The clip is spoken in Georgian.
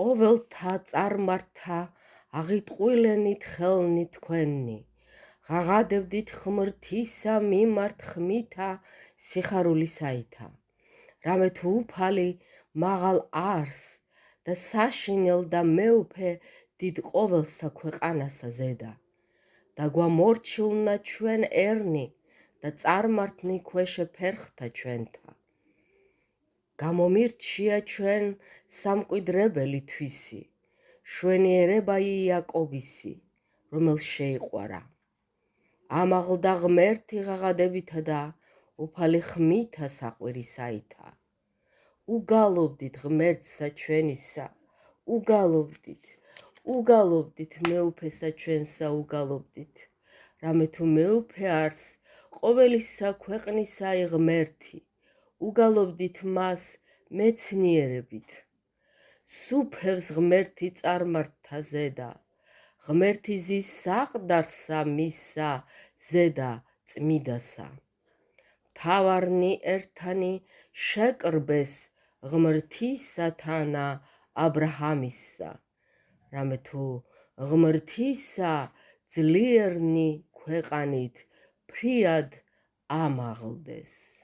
ყოველთა წარმართა აღიტყვილენით ხელნი თქვენნი, ღაღადებდით ღმრთისა მიმართ ხმითა სიხარულისაითა. რამე თუ უფალი მაღალ არს და საშინელ და მეუფე დიდ ყოველსა ქვეყანასა ზედა. და გვამორჩილნა ჩვენ ერნი და წარმართნი ქვეშე ფერხთა ჩვენთა. გამომირჩია ჩვენ სამკვიდრებელი თვისი, შვენიერება იაკობისი, რომელს შეიყვარა. ამაღლდა ღმერთი ღაღადებითა და უფალი ხმითა საყვირისაითა. უგალობდით ღმერთსა ჩვენისა, უგალობდით მეუფესა ჩვენსა უგალობდით, რამე თუ მეუფე არს ყოველისა ქვეყნისაი ღმერთი, უგალობდით მას მეცნიერებით. სუფევს ღმერთი წარმართთა ზედა, ღმერთი ზის საყდარსა მისა ზედა წმიდასა. მთავარნი ერთანი შეკრბეს ღმრთისათანა აბრაჰამისა, რამე თუ ღმრთისა ძლიერნი ქვეყანით ფრიად ამაღლდეს.